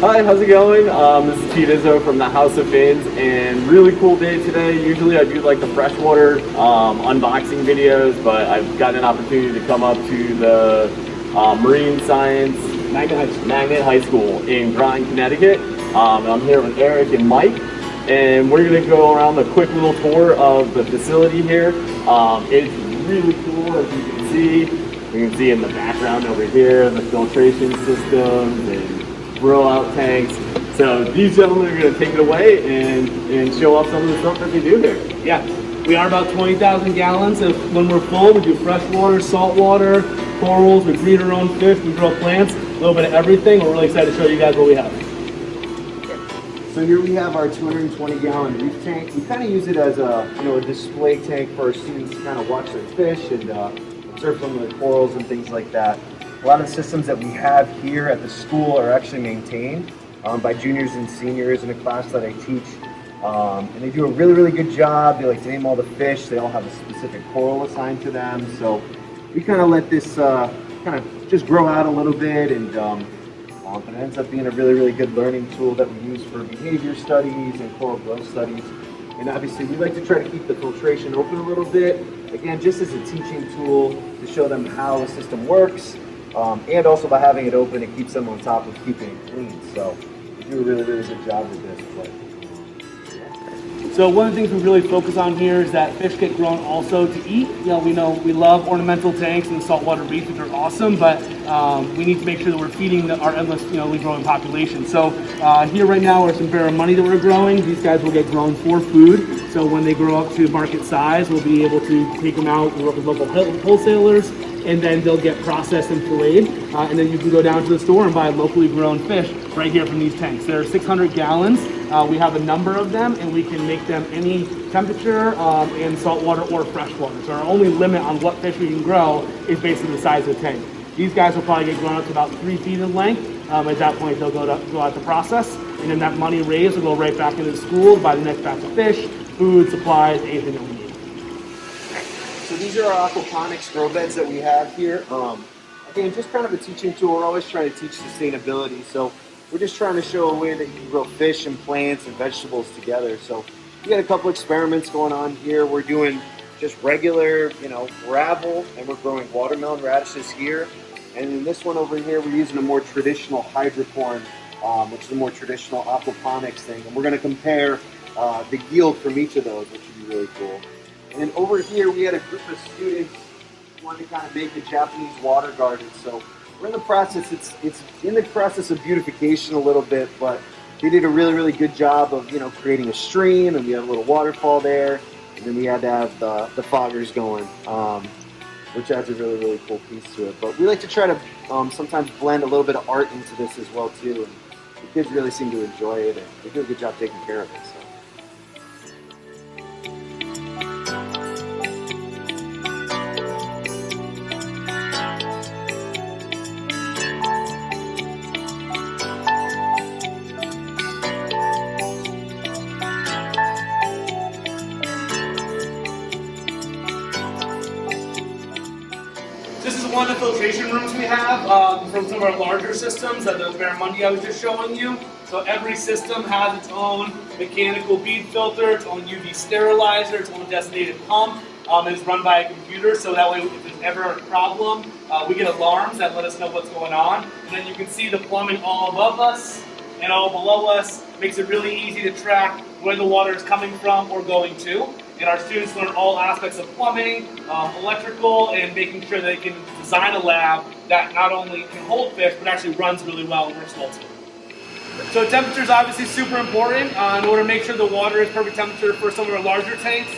Hi, how's it going? This is Pete Izzo from the House of Fins, and really cool day today. Usually I do like the freshwater unboxing videos, but I've gotten an opportunity to come up to the Marine Science Magnet High School in Greenwich, Connecticut. And I'm here with Eric and Mike, and we're going to go around a quick little tour of the facility here. It's really cool, as you can see. You can see in the background over here the filtration systems and grow out tanks. So these gentlemen are going to take it away and show off some of the stuff that they do here. Yeah, we are about 20,000 gallons. When we're full, we do freshwater, saltwater, corals. We breed our own fish. We grow plants. A little bit of everything. We're really excited to show you guys what we have. So here we have our 220-gallon reef tank. We kind of use it as a a display tank for our students to kind of watch their fish and observe some of the corals and things like that. A lot of the systems that we have here at the school are actually maintained by juniors and seniors in a class that I teach. And they do a really, really good job. They like to name all the fish. They all have a specific coral assigned to them. So we kind of let this kind of just grow out a little bit, and it ends up being a really, really good learning tool that we use for behavior studies and coral growth studies. And obviously we like to try to keep the filtration open a little bit, again, just as a teaching tool to show them how the system works. And also by having it open, it keeps them on top of keeping it clean. So we do a really, really good job with this. So one of the things we really focus on here is that fish get grown also to eat. We know we love ornamental tanks and saltwater reefs, which are awesome, but we need to make sure that we're feeding our endlessly growing population. So here right now are some barramundi that we're growing. These guys will get grown for food. So when they grow up to market size, we'll be able to take them out and work with local wholesalers, and then they'll get processed and filleted. And then you can go down to the store and buy locally grown fish right here from these tanks. There are 600 gallons. We have a number of them, and we can make them any temperature in saltwater or freshwater. So our only limit on what fish we can grow is basically the size of the tank. These guys will probably get grown up to about 3 feet in length. At that point, they'll go out the process, and then that money raised will go right back into the school to buy the next batch of fish, food, supplies, anything that we need. So these are our aquaponics grow beds that we have here. Again, just kind of a teaching tool. We're always trying to teach sustainability. So we're just trying to show a way that you can grow fish and plants and vegetables together. So we got a couple experiments going on here. We're doing just regular, gravel, and we're growing watermelon radishes here. And in this one over here, we're using a more traditional hydrocorn, which is a more traditional aquaponics thing. And we're going to compare the yield from each of those, which would be really cool. And then over here, we had a group of students who wanted to kind of make a Japanese water garden. So we're in the process, it's in the process of beautification a little bit, but they did a really, really good job of, creating a stream, and we had a little waterfall there. And then we had to have the foggers going, which adds a really, really cool piece to it. But we like to try to sometimes blend a little bit of art into this as well, too. And the kids really seem to enjoy it, and they do a good job taking care of it. So. This is one of the filtration rooms we have from some of our larger systems, the barramundi I was just showing you. So every system has its own mechanical bead filter, its own UV sterilizer, its own designated pump. It's run by a computer, so that way if there's ever a problem, we get alarms that let us know what's going on. And then you can see the plumbing all above us and all below us. Makes it really easy to track where the water is coming from or going to. And our students learn all aspects of plumbing, electrical, and making sure they can design a lab that not only can hold fish, but actually runs really well and works well too. So temperature is obviously super important in order to make sure the water is perfect temperature for some of our larger tanks.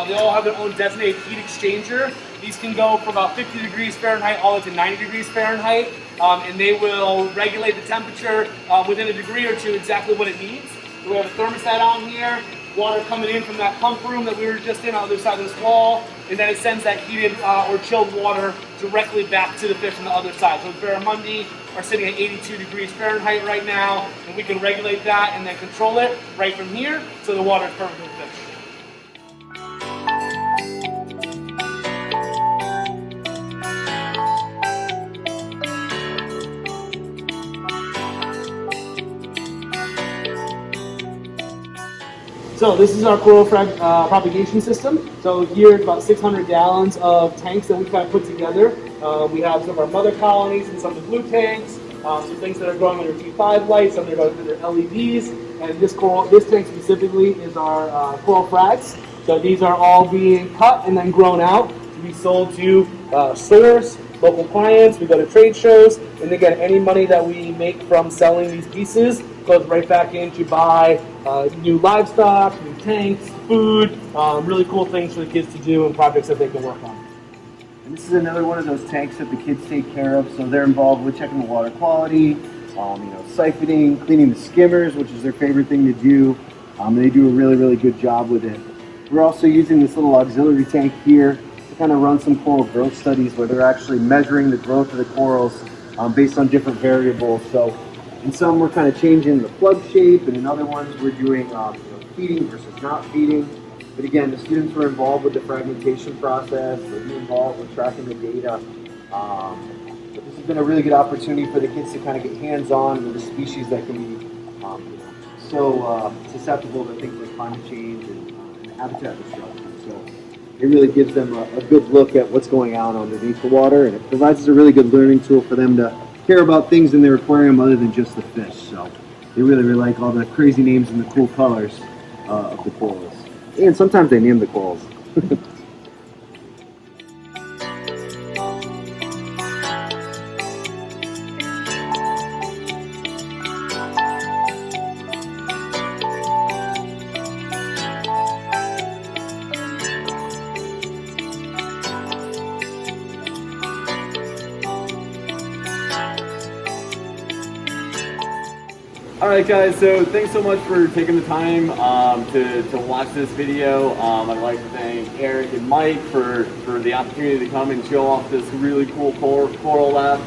They all have their own designated heat exchanger. These can go from about 50 degrees Fahrenheit all the way to 90 degrees Fahrenheit, and they will regulate the temperature within a degree or two exactly what it needs. So we have a thermostat on here, water coming in from that pump room that we were just in on the other side of this wall, and then it sends that heated or chilled water directly back to the fish on the other side. So the barramundi are sitting at 82 degrees Fahrenheit right now, and we can regulate that and then control it right from here, so the water is perfect for the fish. So this is our coral propagation system. So here it's about 600 gallons of tanks that we kind of put together. We have some of our mother colonies and some of the blue tanks, some things that are growing under T5 lights, some that are going under LEDs, and this tank specifically is our coral frags. So these are all being cut and then grown out to be sold to stores, local clients. We go to trade shows, and again, any money that we make from selling these pieces goes right back in to buy new livestock, new tanks, food, really cool things for the kids to do and projects that they can work on. And this is another one of those tanks that the kids take care of. So they're involved with checking the water quality, siphoning, cleaning the skimmers, which is their favorite thing to do. They do a really, really good job with it. We're also using this little auxiliary tank here to kind of run some coral growth studies where they're actually measuring the growth of the corals based on different variables. So in some we're kind of changing the plug shape, and in other ones we're doing feeding versus not feeding. But again, the students were involved with the fragmentation process, they're involved with tracking the data. But this has been a really good opportunity for the kids to kind of get hands-on with a species that can be so susceptible to things like climate change and habitat destruction. So it really gives them a good look at what's going on underneath the water, and it provides us a really good learning tool for them to care about things in their aquarium other than just the fish. So they really, really like all the crazy names and the cool colors of the corals. And sometimes they name the corals. Alright guys, so thanks so much for taking the time to watch this video. I'd like to thank Eric and Mike for the opportunity to come and show off this really cool coral lab.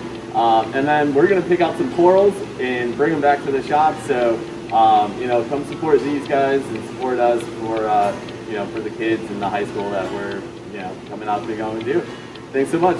And then we're going to pick out some corals and bring them back to the shop. So, come support these guys and support us for the kids in the high school that we're, coming out to go and do. Thanks so much.